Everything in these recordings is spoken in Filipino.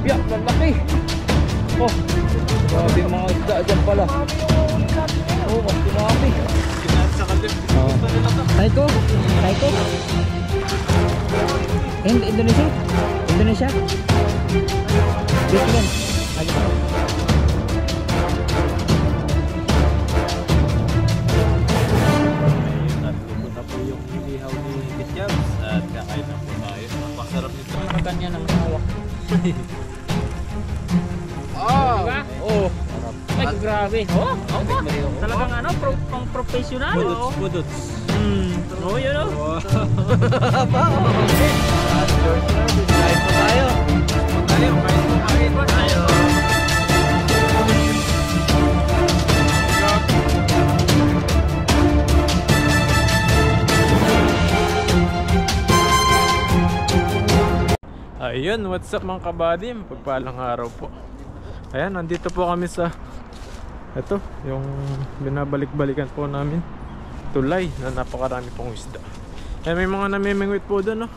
tilapia, lalaki. Oh, grabe yung mga isda dyan pala. Oh, mas dumami. Taiko? Taiko? Indonesia? Indonesia? Dito yan. Kanya ng hawak. Diba? Oh. Ay, grabe. Oh, talagang ano, professional. Budots. Oh, yun oh. Kain po tayo. Kain po tayo. Ayun, what's up mga kabady? Pagpalang araw po. Ayan, nandito po kami sa ito, yung binabalik-balikan po namin tulay na napakarami pong isda. Ayan, may mga namimingwit po doon, no?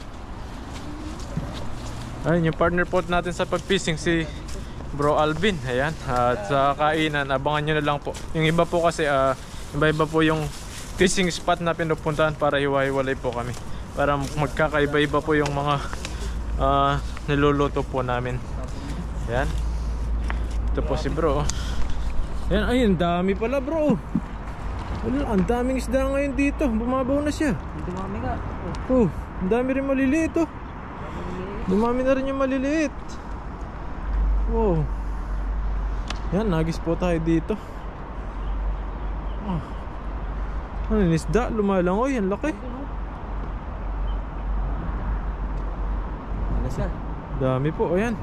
Ayun, yung partner po natin sa pag-fishing, si Bro Alvin. Ayan, at sa kainan, abangan nyo na lang po. Yung iba po kasi, iba-iba po yung fishing spot na pinupuntahan para hiwa-hiwalay po kami. Para magkakaiba-iba po yung mga niluluto po namin. Ayan. Ito po si bro. Ayan, ayun, dami pala bro. Wala, ang daming isda ngayon dito. Bumabaw na siya. Dumami nga. Oh, ang dami rin maliliit oh. Dumami na rin yung maliliit. Wow. Ayan, nagis po tayo dito. Ano yung isda? Lumalangoy, ang laki. Dami po, ayan.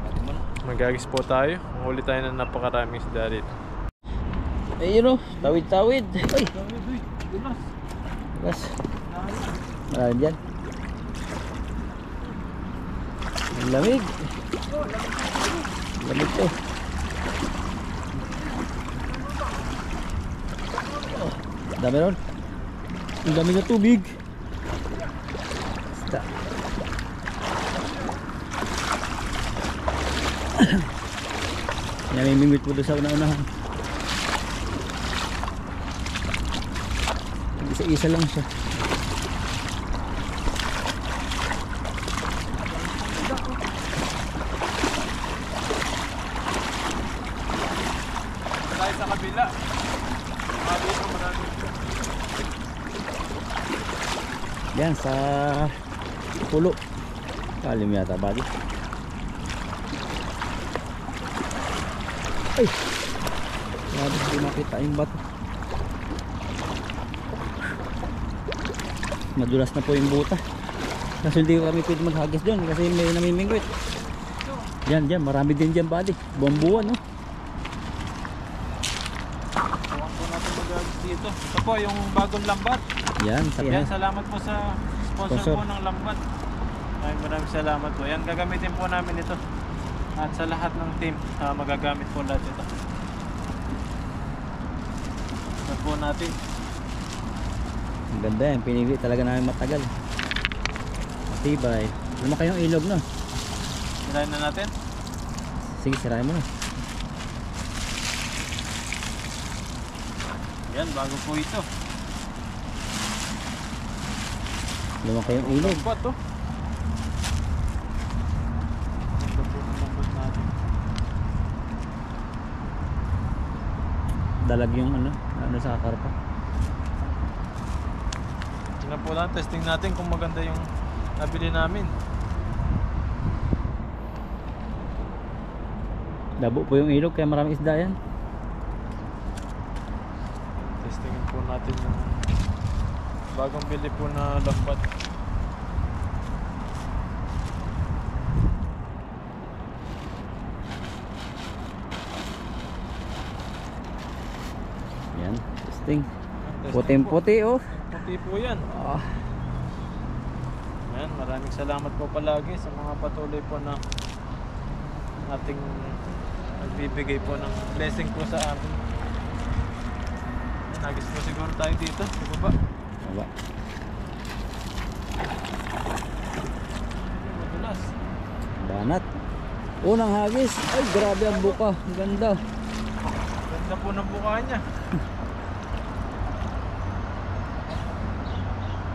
Magagis po tayo. Mahuli tayo na napakaraming isda rito. Ayun oh, tawid-tawid. Ay, Gas. Marami dyan. Ang lamig. Lamig to. Oh, dami ron. Ang dami na tubig. Basta. Namimingwit po doon sa una-unahan. Isa-isa lang siya. Tayo sa kabila. Yan sa pulo. Kalim yata bali. Ay, grabe, hindi makita yung bato. Madulas na po yung buta. Kasi hindi kami pwede maghagis doon kasi may namimingwit. Diyan, marami din dyan bali. Buwan-buwan, no? Huwag po natin maghagis dito. Ito po yung bagong lambat. Yan, Salamat po sa sponsor po ng lambat. Maraming salamat po. Yan, gagamitin po namin ito. At sa lahat ng team, magagamit po lahat ito. Ito po natin. ang ganda yan, pinili talaga namin matagal. Matibay. Lumaki yung ilog, no? Sirahin na natin. Sige, sirahin mo na. Yan, bago po ito. Lumaki yung ilog. Lambat to. Ito po ng lambat natin. Dalag yung ano sa karpa. Tingnan po lang, testing natin kung maganda yung nabili namin. Dabo po yung ilog kaya maraming isda yan. Testingin po natin yung bagong bili po na lambat. Yan, testing. Testing Puting-puti oh. Puti po yan. Ayan, maraming salamat po palagi sa mga patuloy po na ating nagbibigay po ng blessing po sa amin. Nagis po siguro tayo dito sa baba. Baba. Madulas. Banat. Unang hagis. Ay, grabe ang buka. Ang ganda. Ganda po ng buka niya.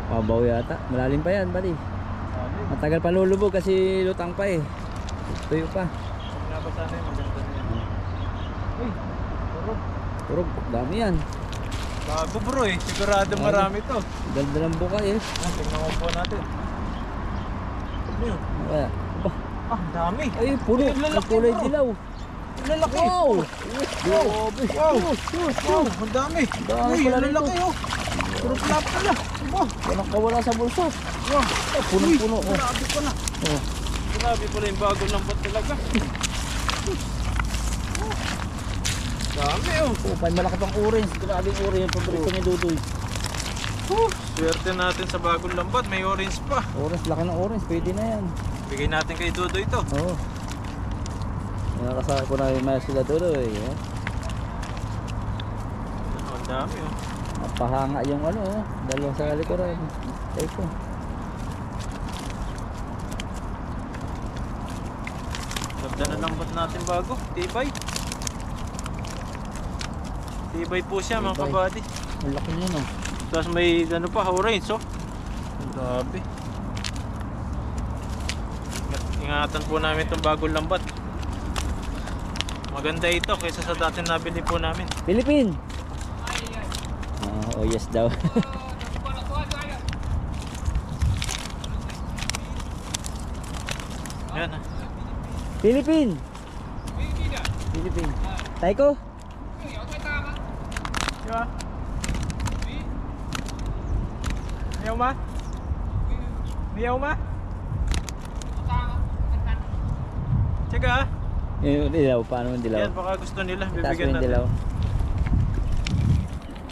Pabaw yata. Malalim pa yan, buddy. Matagal pa lulubog kasi lutang pa eh. Tuyo pa. Huwag nga ba sana yung maganda na yan? Uy, turog. Turog, dami yan. Bago bro eh. Sigurado marami to. Ganda ng buka eh. Tingnan ko po natin. Ano yun? Kaya, aba. Ah, dami. Ay, puno. Ay, lalaki, Ang kulay bro. dilaw. Lalaki. Wow! Grabe. Wow. Wow, ang dami. Dami Uy, pala ang rito. lalaki oh. Puro flap pala. Wow. Walang kawala sa bulsa. Wow. Punong-puno. Uy, grabe pala. Oh. Grabe pala yung bago lambot talaga. Dami oh. Oh, may malaki pang orange. Grabe yung orange. Yung paborito ni Dudoy. Swerte natin sa bagong lambat. May orange pa. Orange, laki ng orange. Pwede na yan. Bigay natin kay Dodo ito. Oo. Nakasakay ko na yung mga sila Dudoy. Eh. Ano, ang dami oh. Napahanga yung ano. Dalawang sa kalikuran. Eko. Ganda na lambat natin bago. Tibay. Tibay po siya mga Tibay. kabady. Ang laki niya no. Tapos may ano pa, orange oh. Ang grabe. Ingatan po namin itong bagong lambat. Maganda ito kaysa sa dati nabili po namin. Philippine! Oh yes daw. Yan ah. Philippine! Philippine. Taiko? Diba? Miyaw ma? Miyaw ma? Tsaka ah. Yung dilaw. Paano yung dilaw? Yan baka gusto nila. Taas mo Bibigyan yung natin. dilaw.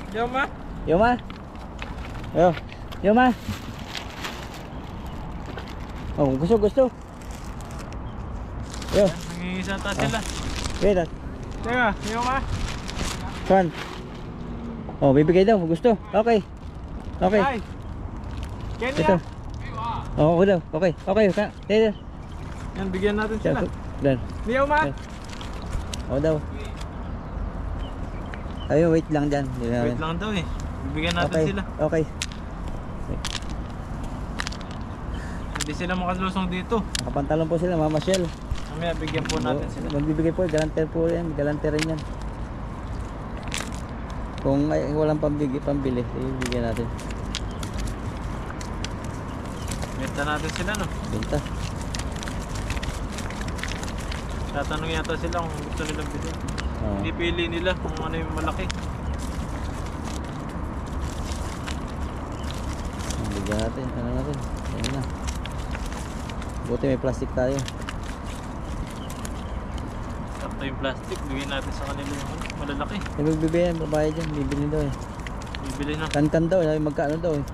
Miyaw ma? Yoma? Yo. Yoma? Oh, gusto. Yo. Nangingisa ta sila. Wait. Tsaka, miyaw ma? Saan? Oh, bibigay daw. Gusto. Okay. Okay. Ay! Kenya! Ito. Oh, okay daw. Okay. Okay. Dito. Yan, bigyan natin sila. Dan. Miyaw ma? Yan. Oh daw. Ayun, wait lang dyan. Wait lang daw eh. Bibigyan natin Okay. sila. Okay. Hindi sila makalusong dito. Nakapantalon po sila, Mama Shell. Mamaya bigyan po natin sila. Magbibigay po, garanter po yan. Garanter rin yan. Kung ay, walang pambili, ibigyan natin. Benta natin sila no. Benta. Tatanong yata sila kung gusto nilang bilhin. Oh. Hindi pili nila kung ano yung malaki. Bigyan natin, ano natin. Ayun na. Buti may plastic tayo. Sakto yung plastic, bigyan natin sa kanila yung malalaki. May magbibigyan, babae dyan, bibili daw eh. Bibili na. Kan daw, sabi magkano daw eh.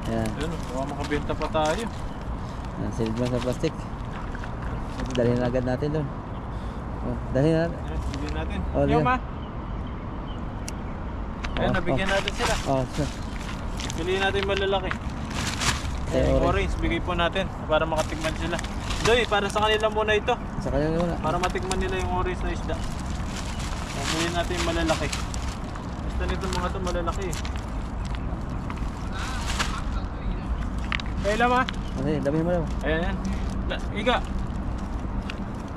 Ayan, Ayun, baka makabenta pa tayo. silid mo sa plastic. Dalhin na agad natin doon. Oh, dalhin na. Ayun, bigyan natin. Oh, Yung yan. ma? Ayun, Oh, nabigyan natin sila. Oh, so. Piliin natin yung malalaki. Ay, Yung orange. orange, bigay po natin para makatigman sila. Doy, para sa kanila muna ito. Sa kanya muna. Para matikman nila yung orange na isda. Piliin natin yung malalaki. Basta nito mga ito malalaki eh. Kailan ma? Kasi, dami mo daw. Ayan, yan. Iga.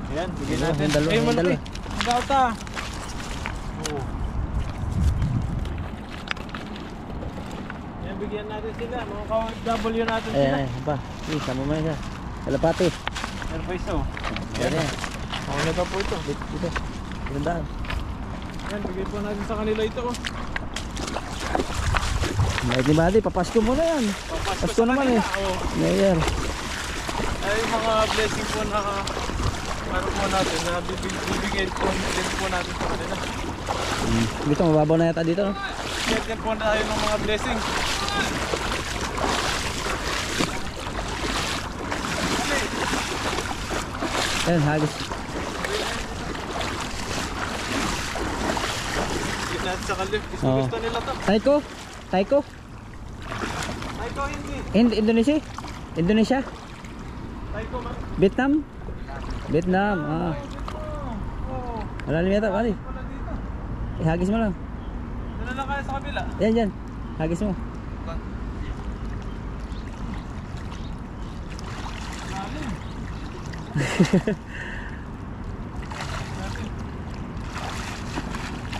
Ayan, bigyan Dalawa, natin. yung dalawa, Ayun, yung malaki. dalawa. Ikaw ta. Oo. Ayan, bigyan natin sila. Mga ka-W natin Ayan, sila. ayan, pa. Please, sama mo na siya. Kalapati. Meron pa isa oh. Ayan, ayan. Ako na pa po ito. Dito. Gandaan. Ayan, bigyan po natin sa kanila ito oh. Mahit ni Buddy, papasko mo na yan. Pasko sa naman kanila, eh. oh. Ngayon. Ay, yung mga blessing po na ano po natin na bibigyan po din po natin sa kanila. Dito, mababaw na yata dito, no? Bigyan din po tayo ng mga blessing. Ayan, hagis. Bigyan natin sa kanila. Oo. Gusto nila to. Taiko? Taiko? Ay, ito hindi. Indonesia? Indonesia? Ay, ko man. Vietnam? Vietnam. Ah. Malalim yata, Ali. Hagis mo lang. Dala lang kaya sa kabila. Yan. Hagis mo.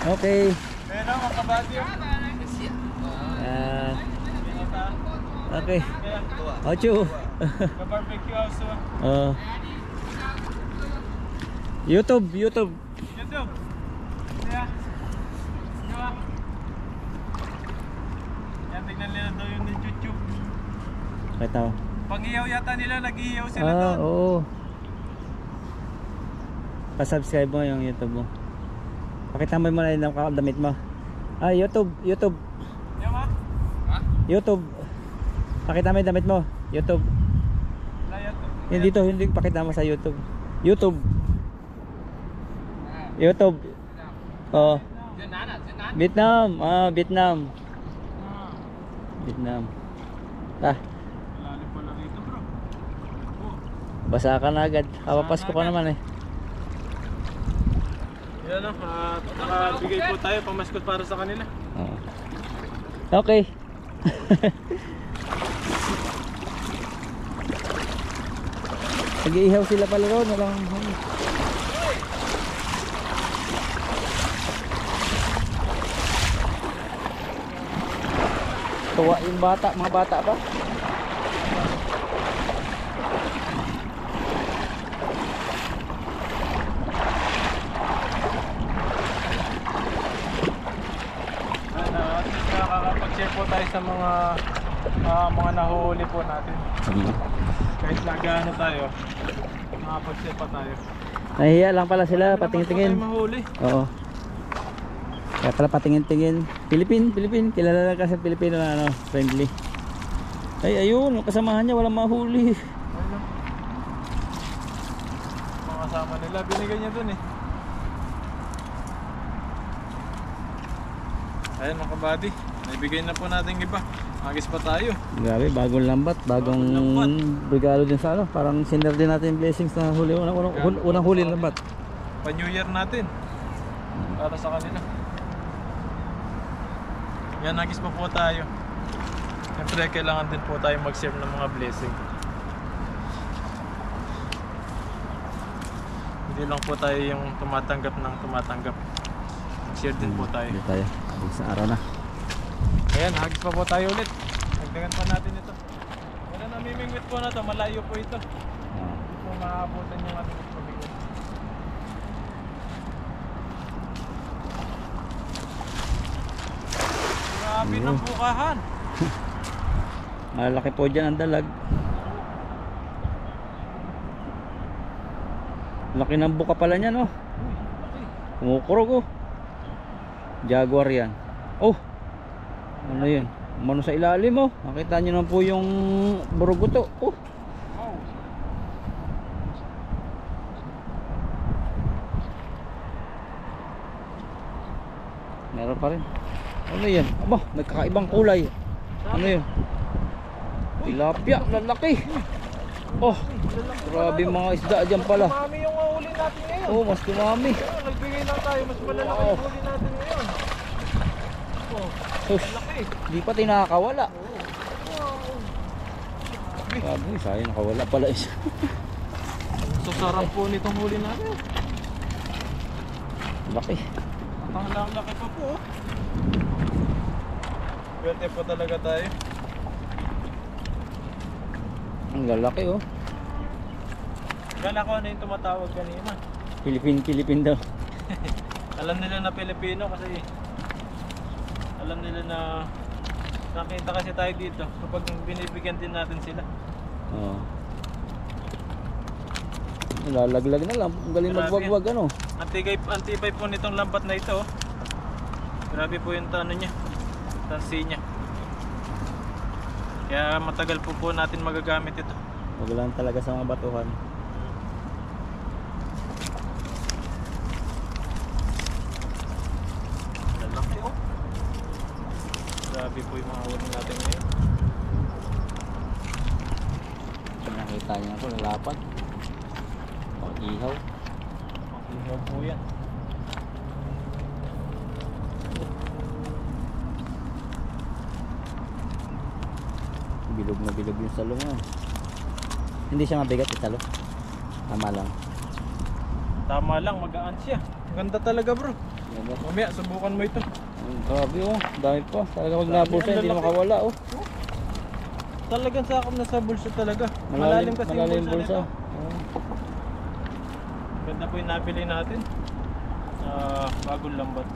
Okay. Pero mga kabady. Okay. Ocho. Ka-barbecue house. YouTube. YouTube. Yeah. Diba? Yan, tignan nila daw yung YouTube. Kita mo. Pag-iyaw yata nila, nag-iyaw sila doon. Oo. Pa-subscribe mo yung YouTube mo. Pakita mo na yung damit mo. YouTube. Yan ma? YouTube. Pakita mo yung damit mo. YouTube. Wala YouTube. Hindi dito, hindi pakita mo sa YouTube. YouTube. YouTube. Oh. Vietnam. Vietnam. Vietnam. Lalim pala rito bro. Basa ka na agad. Papasko ka naman eh. Yan o. Nakabigay po tayo pamaskot para sa kanila. Okay. Nag-iihaw sila pala ron. Walang... Tuwa yung bata, mga bata ba? Nakakapag-share po tayo sa mga nahuli po natin. Kahit lagano tayo, nakapag-share pa tayo. Nahihiya lang pala sila, patingin-tingin. Mahuli. Oo. Kaya pala patingin-tingin. Philippine. Kilala lang kasi Pilipino na friendly. Ay, ayun, kasamahan niya, walang mahuli. Ayun. Mga kasama nila, binigay niya dun eh. Ayan mga kabady, naibigay na po natin iba. Agis pa tayo. Grabe, bagong lambat, bagong regalo din sa parang sinner din natin yung blessings na huli. Unang huli ng lambat. Pa New Year natin. Para sa kanila. Yan, agis pa po tayo. Siyempre, kailangan din po tayo mag-share ng mga blessing. Hindi lang po tayo yung tumatanggap ng tumatanggap. Mag-share din po tayo. Hindi tayo. Sa araw na. Ayan, agis pa po tayo ulit. Nagdagan pa natin ito. Wala namimingwit po na ito. Malayo po ito. Hindi po maabutan yung ating pabigat. Grabe ng bukahan. Malaki po dyan ang dalag. Laki ng buka pala niya, no? Kumukurog, oh. Jaguar yan. Oh, ano yun? Umano sa ilalim, oh. Nakita nyo na po yung buruguto. Oh. Meron pa rin. Ano yan? Aba, may kakaibang kulay. Ano yun? Tilapia, lalaki. Oh, grabe mga isda dyan pala. Mami yung huli natin ngayon. Oh, mas kumami. Nagbigay lang tayo, mas malalaki yung huli natin ngayon. Oh, laki. Di pa tinakawala. Grabe, sayang nakawala pala isa. Sasarap po nitong huli natin. Laki. Ang laki pa po. Swerte po talaga tayo. Ang lalaki, oh. Kala ko ano yung tumatawag kanina. Philippine daw. Alam nila na Pilipino kasi alam nila na nakita kasi tayo dito kapag binibigyan din natin sila. Oo. Lalaglag na lang. Ang galing magwagwag, ano. Antibay po nitong lambat na ito. Grabe po yung ano niya, tansi niya. Kaya matagal po natin magagamit ito. Wag lang talaga sa mga batuhan. Lalaki, oh. Grabe po yung mga huli natin ngayon. Nakita niya ako, nalapan. Pang-ihaw. Ihaw po yan. Bilog na bilog yung salo mo. Hindi siya mabigat yung salo. Tama lang. Tama lang, magaan siya. Ganda talaga bro. Ganda. Mamaya, subukan mo ito. Grabe oh, dami pa. Talaga pag Dami, nabulsa ang hindi na lalaki. makawala oh. Talagang sakop na sa bulsa talaga. Malalim kasi yung yung bulsa. bulsa nito. Ganda po yung nabili natin. Bagong lambat.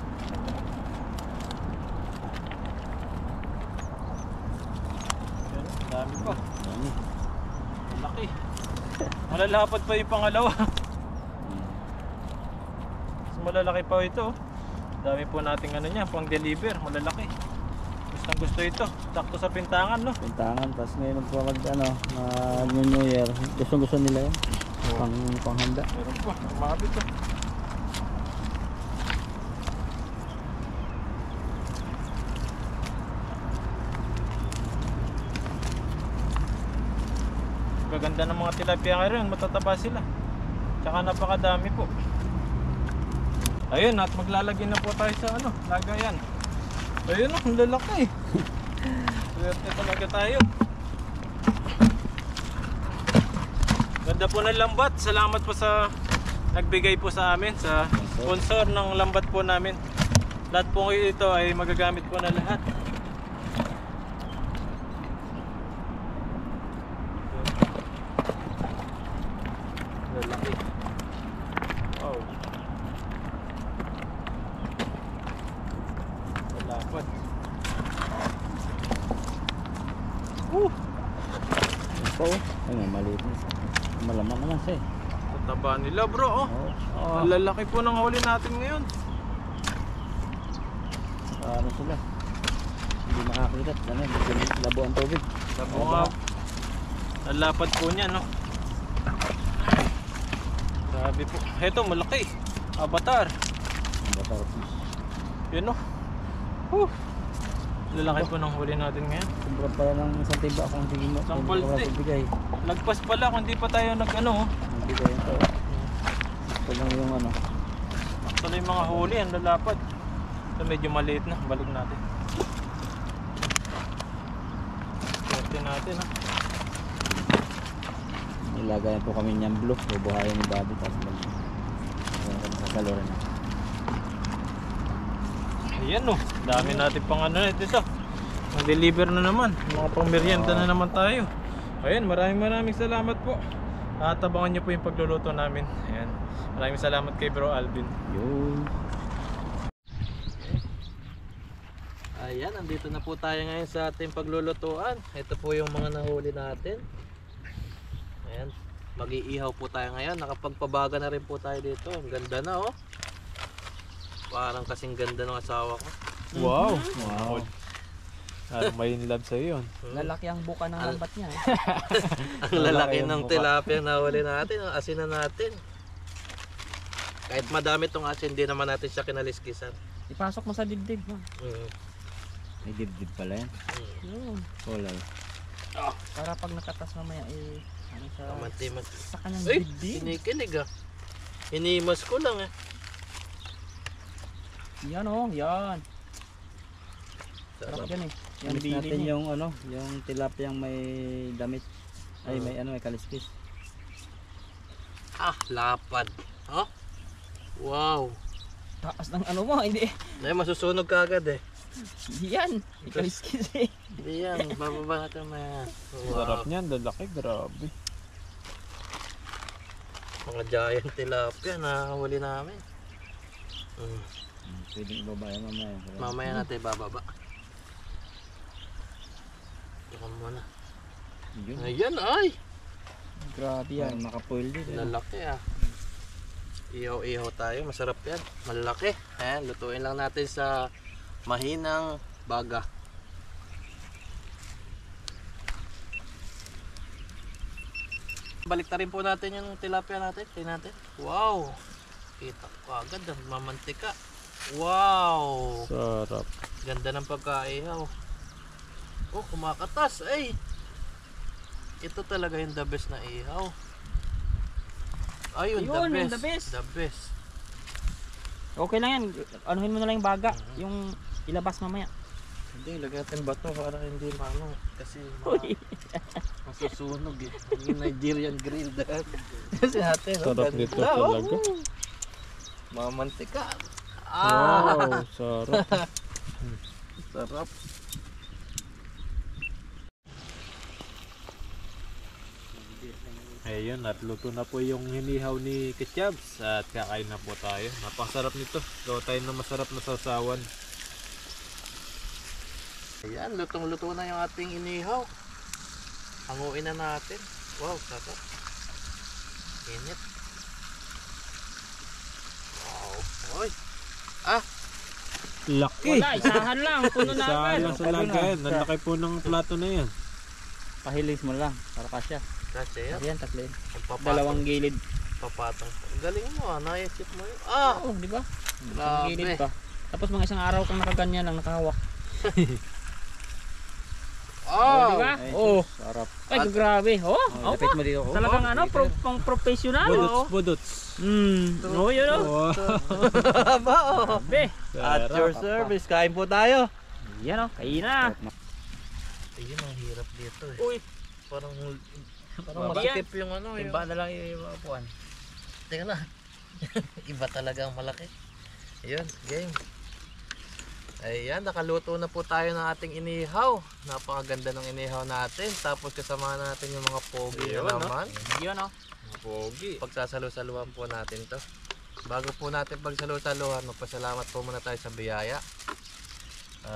Yan, dami pa. Dami. Malaki. Malalapad pa yung pangalawa. Mas malalaki pa ito. Dami po nating ano niya, pang deliver, malalaki. Gustong gusto ito. Sakto sa pintangan, no? Pintangan, tapos ngayon po mag ano, New Year. Gusto nila yun. Panghanda. Meron pa, makabit to. Gaganda ng mga tilapia ngayon, matataba sila. Tsaka napakadami po. Ayun, at maglalagay na po tayo sa ano, lagayan. Ayun, ang lalaki. Swerte talaga tayo. Ganda po ng lambat. Salamat po sa nagbigay po sa amin, sa sponsor ng lambat po namin. Lahat po ito ay magagamit po na lahat. Lalaki. Wow. Lalapad. Ito oh. Ayun, maliit na. Malaman naman siya eh. Tataba nila bro, oh. Oh. Ang lalaki po ng huli natin ngayon. Ano sila? Hindi makakita. Ano, labo ang tubig. Labo nga. Lalapad po niya, no? Grabe po. Heto, malaki. Avatar. Avatar fish. Yun, no? Whew. Lalaki po ng huli natin ngayon. Sobrang pala ng isang tiba akong hindi mo. Isang palde. Bigay. Lagpas pala kung di pa tayo nag-ano, oh. Bigay ito. Ito lang yung ano. Actually, yung mga huli, ang lalapad. Ito medyo maliit na. Balik natin. Swerte natin, ha? Nilagayan po kami niyang blue. Bubuhayan ni Bobby. Tapos magkakalorin na. Ayan, oh. Dami natin pang ano na ito, so. Mag-deliver na naman. Mga pang merienda na naman tayo. Ayan, maraming salamat po. At abangan nyo po yung pagluluto namin. Ayan. Maraming salamat kay Bro Alvin. Yun. Ayan, nandito na po tayo ngayon sa ating paglulutuan. Ito po yung mga nahuli natin. Ayan, mag-iihaw po tayo ngayon. Nakapagpabaga na rin po tayo dito. Ang ganda na, oh. Parang kasing ganda ng asawa ko. Wow! Wow. May in love sa'yo yun. Lalaki ang buka ng lambat niya. Ang lalaki yung ng mukha. tilapia na huli natin. Ang asin na natin. Kahit madami tong asin, hindi naman natin siya kinaliskisan. Ipasok mo sa dibdib. No? May dibdib pala yan. Yun. Kulay. Para pag nakatas mamaya ano sa Kamanti-manti. sa kanyang Ay, dibdib. kinikilig ah. Hinimas ko lang eh. Yan oh, yan. Sarap Sarap. yan eh. Yan Mix bili natin niya. yung ano, yung tilapia yung may damit. Ay, may ano, may kaliskis. Ah, lapad. Oh? Wow. Taas ng ano mo, hindi. Ay, masusunog ka agad eh. Yan. Ikaliskis eh. Hindi yan, bababa natin na yan. Sarap niyan, lalaki, grabe. Mga giant tilapia na huli namin. Pwedeng ibaba yan mamaya. Mamaya natin bababa. Ito muna. Yun. Ayan ay! Grabe Yan, yan. nakapoil din. Lalaki ah. Ihaw-ihaw tayo, masarap yan. Malaki. Ayan, lutuin lang natin sa mahinang baga. Balik na rin po natin yung tilapia natin. Tingnan natin. Wow! Kita ko agad, mamantika. Wow! Sarap. Ganda ng pagkaihaw. Oh, kumakatas. Ay! Ito talaga yung the best na ihaw. Ayun, Yun, the yung best. the best. The best. Okay lang yan. Anuhin mo na lang yung baga. Yung ilabas mamaya. Hindi, lagyan natin bato para hindi maano. Kasi Uy. masusunog eh. Yung Nigerian grill dahil. Kasi natin, Sarap nito talaga. Mamantika. Wow, sarap. Sarap. Ayun, at luto na po yung hinihaw ni Ketchabs at kakain na po tayo. Napakasarap nito. Gawa tayo na masarap na sausawan. Ayan, lutong-luto na yung ating inihaw. Hanguin na natin. Wow, sarap. Init. Wow. Oy. Laki! Wala, isahan lang. Puno na agad. Sayang sa lagayan. Ang laki po ng plato na yan. Pahilis mo lang para kasya. Kasi yan. Ayan, tatlo yun. Pagpapatong. Dalawang gilid. Papatong. Ang galing mo ah. Naisip mo yun. Ah! Oo, di ba? Grabe. Gilid pa. Tapos mga isang araw kang nakaganyan lang, nakahawak. Oh! Di ba? Ay, Oo. sarap. Ay, grabe. Oh, Oh, lapit mo dito. Oh. talagang ano, pang professional. Budots, budots. Oh, yun oh. Aba oh! Grabe. At your service. Kain po tayo. Yan oh, kain na. Ayun, ang hirap dito eh. Uy, Parang Baba. masikip yung ano. Yung... timba na lang yung upuan. Teka na. Iba talaga ang malaki. Ayun, game. Ayan, nakaluto na po tayo ng ating inihaw. Napakaganda ng inihaw natin. Tapos kasama natin yung mga pogi Ayun, na naman. Yun oh. Pogi. Pagsasalu-saluhan po natin to. Bago po natin pagsalu-saluhan, magpasalamat po muna tayo sa biyaya.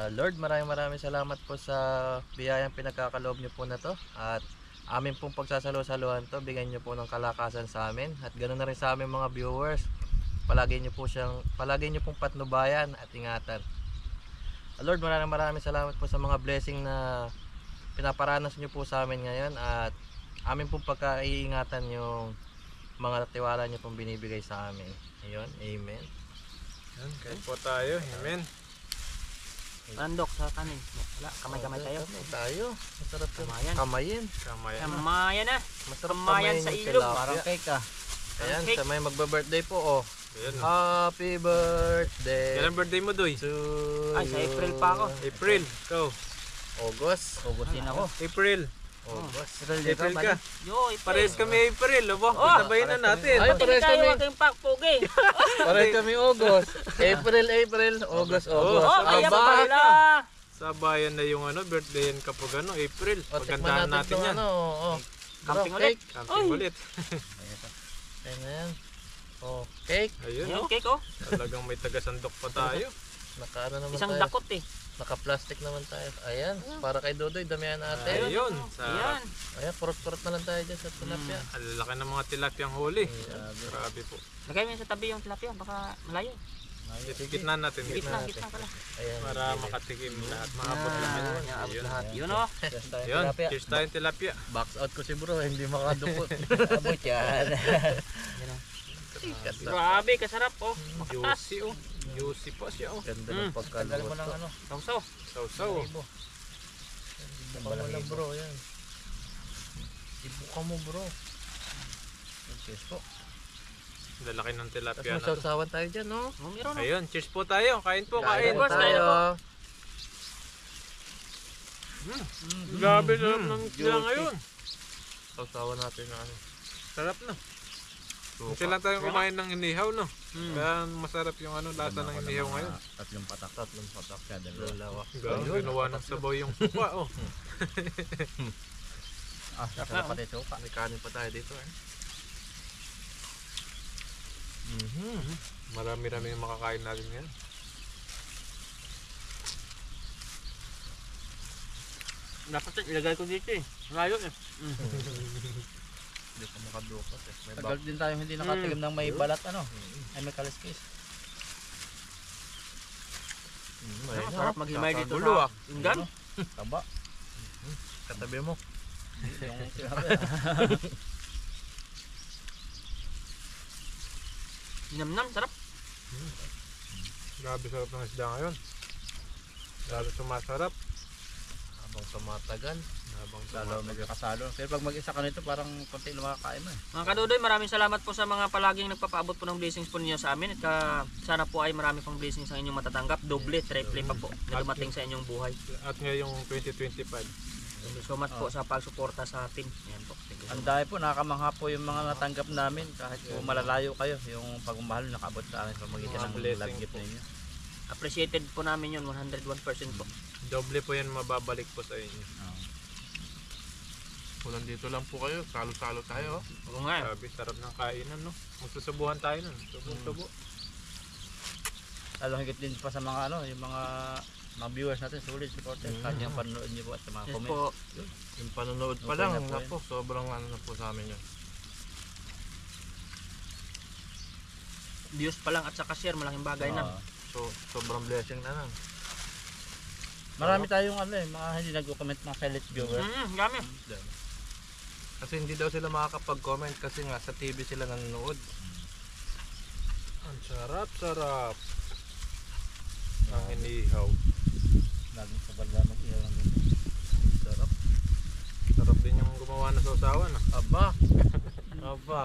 Lord, maraming salamat po sa biyayang pinagkakaloob niyo po na to. At amin pong pagsasalu-saluhan to, bigyan niyo po ng kalakasan sa amin. At ganoon na rin sa aming mga viewers. Palagi niyo pong patnubayan at ingatan. Lord, maraming salamat po sa mga blessing na pinaparanas niyo po sa amin ngayon. At amin pong pagkaiingatan yung mga tiwala niyo pong binibigay sa amin. Ayun, amen. Yan, kain po tayo. Amen. Andok sa kanin. Wala, kamay-kamay tayo. Kamay tayo. Masarap yung Kamayan. kamayin. Kamay. Kamayan na. Masarap Kamayan kamayin sa yung ilog. tilapia. Parang cake ah. Ayan, cake. sa may magba-birthday po, oh. Ayan. Happy birthday Kailan birthday mo, Doy? to Ay, sa April pa ako. April. Ikaw. August. August din ako. April. August. April ka. Yo, Pares kami April. Abo, Oh, sabayin na natin. Ay, pares kami. Huwag kayong pakpogi. Pares kami August. April, August. Oh, kaya Aba. pa pala. Sabayan na yung ano, birthday yan kapag ano, April. O, tikman Pagandahan natin tong yan. Ano, oh. Camping Bro, ulit. cake. Camping Ay. ulit. Ayan na yan. Oh, cake. Ayun, Yung oh. cake oh. Talagang may tagasandok pa tayo. Naka-ano naman Isang tayo. dakot eh. Naka-plastic naman tayo. Ayan, para kay Dodoy, damihan natin. Ayun. Sarap. Ayan. Ayan, purot-purot na lang tayo dyan sa tilapia. Ang lalaki ng mga tilapiyang huli. Grabe po. Lagay mo yan sa tabi yung tilapia. Baka malayo. Gitna natin. Gitna natin. pala. Ayan. Para makatikim lahat. Maabot naman yun. Ayun. lahat. Yun oh. Yes, tayo Ayun. tilapia. Cheers tayong tilapia. Box out ko si bro, hindi makadukot. Abot yan. Grabe, kasarap oh. Makatas. Juicy oh. Juicy pa siya oh. Ganda ng pagkaluto. Sausaw. Sausaw. Ibuka mo na bro, yan. Ibuka mo bro. Cheers po. Lalaki ng Tapos tilapia na to. masawsawan tayo dyan, no? Oh, meron oh. Ayun. Cheers po tayo. Kain po. Kain. po tayo. Grabe sarap ng sila ngayon. Sausawan natin na ano. Sarap na. Kasi lang tayo kumain ng inihaw, no? Kaya masarap yung ano, lasa ng inihaw ngayon. Tatlong patak ka, dalawa. Grabe, ginawa ng sabaw yung suka, oh. Sarap pa dito. May kanin pa tayo dito, eh. Marami-rami yung makakain natin ngayon. Dapat ilagay ko dito eh. Malayo eh. Hindi ko makadukot, eh. May Tagal din tayo hindi nakatigam ng may balat ano. Ay may kaliskis. Sarap maghimay dito Kakagulo, sa pinggan. Taba. Katabi mo. Namnam, sarap. Grabe sarap ng isda ngayon. Grabe sumasarap. Habang tumatagal. Habang Lalo magkakasalo. Pero pag mag-isa ka nito, parang konti lang makakain mo eh. Mga kadudoy, maraming salamat po sa mga palaging nagpapaabot po ng blessings po ninyo sa amin. At sana po ay marami pang blessings ang inyong matatanggap. Doble, triple pa po na dumating sa inyong buhay. At ngayong 2025. Thank you so much po sa pagsuporta sa team. Ayan po. Thank you so Ang much. dami po, nakakamangha po yung mga natanggap namin. Kahit po malalayo kayo, yung pagmamahal nakaabot sa amin sa magitan Mga ng blessing love gift po. ninyo. Appreciated po namin yun, 101% po. Doble po yan mababalik po sa inyo. Oo. Kung nandito lang po kayo, salo-salo tayo. Oo nga. Grabe, sarap ng kainan, no? Magsusubuhan tayo nun. Subo-subo. Lalo higit din pa sa mga ano, yung mga viewers natin, solid supporters. Kanyang panonood niyo po at sa mga Yes comment. po. Yung panonood pa Okay lang, na po napo, sobrang ano na po sa amin yun. Views pa lang at saka share, malaking bagay na. Oo. So, sobrang blessing na lang. Marami tayong ano eh, mga hindi nag-comment mga silent viewers. Dami. Kasi hindi daw sila makakapag-comment kasi nga sa TV sila nanonood. Ang sarap-sarap. Ang inihaw. Laging sa balda mag-iyaw ng ganito. Sarap. Sarap din yung gumawa na sa usawan, ah. Aba! Aba!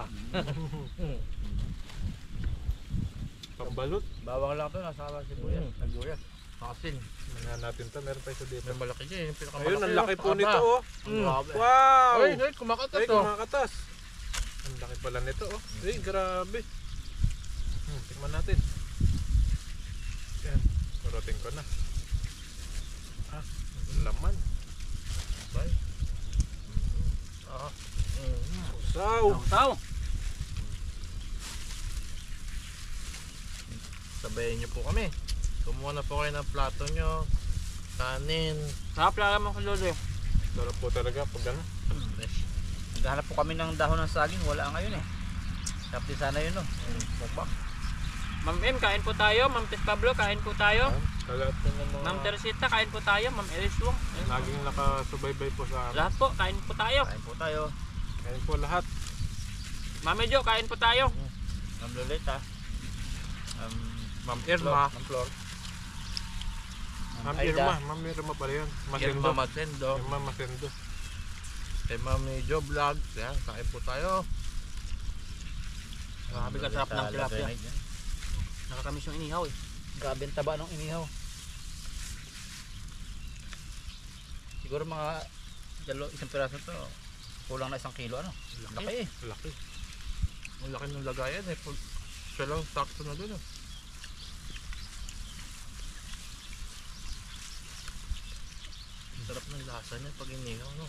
Pambalot. Bawang lang ito, nasa sibuyas. Nagbuyas. Asin. Manahan natin to, meron pa isa dito. May malaki dyan, yung pinakamalaki. Ayun, ang laki po Aba! nito, oh. Grabe. Wow! Ay, kumakatas Ay, to. kumakatas. Ang laki pala nito, oh. Ay, grabe. Tingnan natin. Yan, kurutin ko na. Ah, laman. Ay. Ah. Usaw. Tao. Sabayin niyo po kami. Kumuha na po kayo ng plato nyo. Kanin. Sarap lang mga kadudoy. Sarap po talaga pag ano. Naghahanap po kami ng dahon ng saging, wala ngayon eh. Sarap din sana yun no. Bakbak. Ma'am M, kain po tayo. Ma'am Tes Pablo, kain po tayo. Kalat po ng mga Ma'am Teresita, kain po tayo. Ma'am Elis Wong. Ayan. laging nakasubaybay po sa amin. Lahat po, kain po tayo. Kain po tayo. Kain po lahat. Ma'am Jo, kain po tayo. Ma'am Lolita. Ma'am Irma. Ma'am Flor. Ma'am Aida. Irma. Ma'am Irma pala yun. Masendo. Irma Matendo. Irma Masendo. Kay Mami Jo Vlog. Yan, kain po tayo. Grabe ka, sarap ng tilapia. Nakakamiss yung inihaw eh. Grabe ang taba ng inihaw. Siguro mga isang piraso to, kulang na 1 kilo ano. Laki eh. Laki. Ang laki ng lagayan eh. Siya lang sakto na dun. Ang sarap ng lasa niya pag inihaw, no?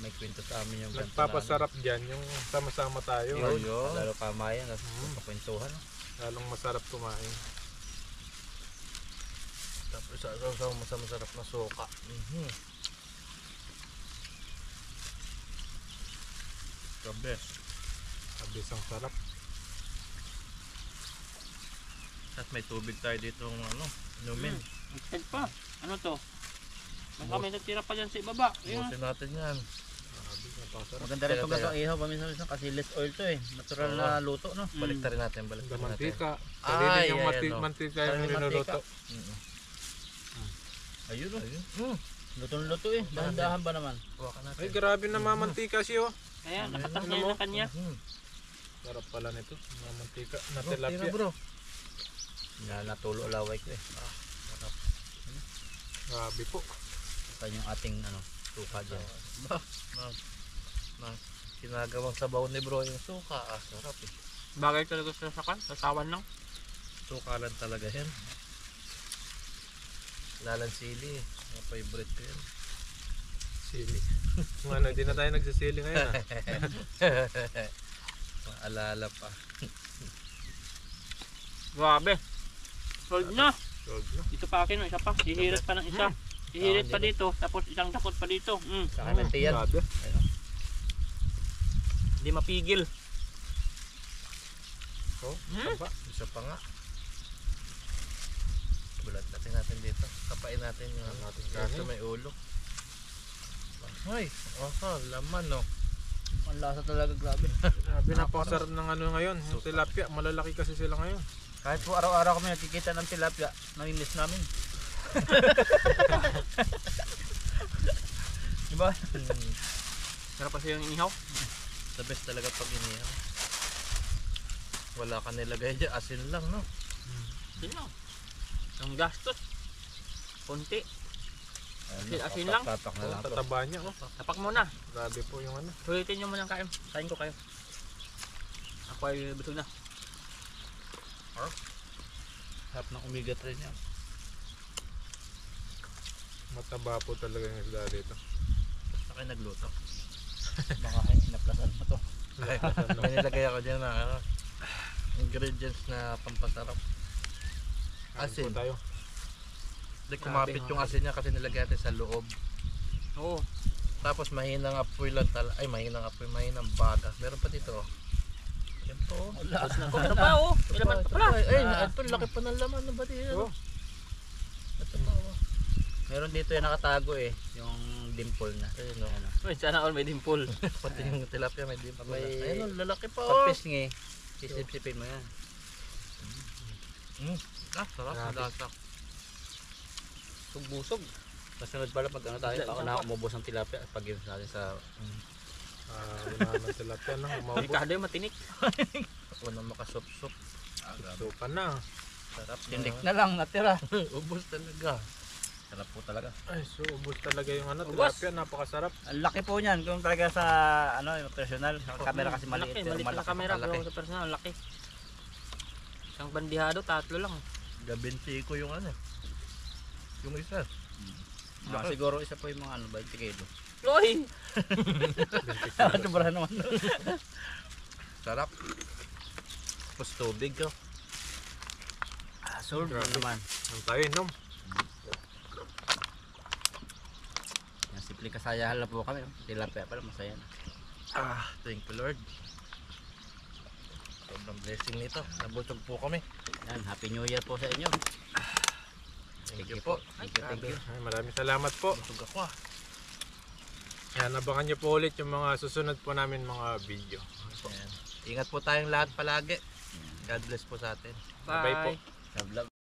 May kwento sa amin yung ganito Nagpapasarap dyan yung sama-sama tayo. na ano. Yun. Yun. Lalo kamayan at pakwentuhan. No? Lalong masarap kumain. Tapos sa masarap na suka. The best. Abis ang sarap. At may tubig tayo dito ano, inumin. Extend pa. Ano to? May natira pa dyan sa ibaba. Ayun. Busin natin yan. Grabe, napakasarap. Maganda rin itong gatong ihaw paminsan-minsan kasi less oil to eh. Natural na luto no. Baliktarin natin, baliktarin natin. Mantika. Ay, Sarili yung ayan, no. mantika yung Sarili niluluto. Ayun no. Ayun. Luto-luto eh. Dahan-dahan ba naman? Huwakan natin. Ay, grabe na mamantika siya. Ayan, nakatas niya na kanya. Sarap pala nito. Mamantika na Bro, tira tilapia. bro. Natulo laway ko eh. Grabe po. Ito yung ating ano, suka dyan. Kinagawang sabaw ni bro yung suka. Sarap eh. Bagay talaga sa sakan, sasawan lang. Suka lang talaga yan. Lalan sili. Ang favorite ko yan. Sili. Ano, hindi na tayo nagsisili ngayon. Maalala pa. Grabe. Sold na. Sold na. Dito pa akin, isa pa. Hihirit pa ng isa. Hihirit pa dito, tapos isang dakot pa dito. Kakalante yan. Grabe. Hindi mapigil. Oh, taba. Isa pa nga. Bulat natin dito. Kapain natin yung natin dito kanin. may ulo. Ay, laman no. Ang lasa talaga grabe. Grabe, napakasarap ng ano ngayon. Yung tilapia, malalaki kasi sila ngayon. Kahit po araw-araw kami nakikita ng tilapia, namimiss namin. Diba? Sarap pa siya yung inihaw. The best talaga pag inihaw. Wala ka nilagay dyan, asin lang, no? Sino? Ang gastos. Kunti. Asin lang. Tatak na lang to. Tataba niya, oh. Tapak muna. Grabe po yung ano. Hulitin nyo muna kain. Kain ko kayo. Ako ay busog na. Sarap ng omega 3 niya. Mataba po talaga yung isda dito. Sa akin nagluto. Baka hinaplasan mo to. May nilagay ako dyan na ano, ingredients na pampasarap. Asin Asin. po tayo. Hindi kumapit yung asin niya kasi nilagay natin sa loob. Oo. Tapos mahinang apoy lang mahinang apoy, mahinang baga. Meron pa dito. Oh. Yan po. Oh. Ano pa oh? May laman pa pala. Ito laki pa ng laman ng bati. Oh. Ito pa. Oh. Meron dito yung nakatago eh. Yung dimple na. Ayun oh. Uy, sana all may dimple. Pati yung tilapia may dimple. May- Ayun oh, lalaki pa Pag oh. pisngi, sisip-sipin mo yan. Sarap. Grabe. Lasa. Busog. Kasunod pala pag ano tayo, ako na umubos ng tilapia at pag natin sa Wala na tilapia na. Umabot. Delikado yung matinik. Ako na makasup-sup. Supa na. Sarap. tindik na lang natira. Ubus talaga. Sarap po talaga. Ay, so ubos talaga yung ano, Ubos. tilapia. Napakasarap. Ang laki po niyan kung talaga sa ano, yung personal. Sa camera kasi maliit. Malaki, pero maliit na malaki camera. pa malaki. Pero sa personal, laki. Isang bandihado, 3 lang. Gabinti ko yung ano. Yung isa. Siguro isa po yung mga ano, 20 kilo. Uy! Sobra naman. Sarap. Tapos tubig ko. Sold naman. Ang tayo, no? Yan, simple kasayahan lang po kami. No? Tilapia pala, masaya na. Thank you Lord. Sobrang blessing nito. Nabusog po kami. Yan, Happy New Year po sa inyo. Thank you po. Thank you. Ay, maraming salamat po. Busog ako ah. Yan, abangan nyo po ulit yung mga susunod po namin mga video. Ayan. Ingat po tayong lahat palagi. God bless po sa atin. Bye po. Bye! Love, love.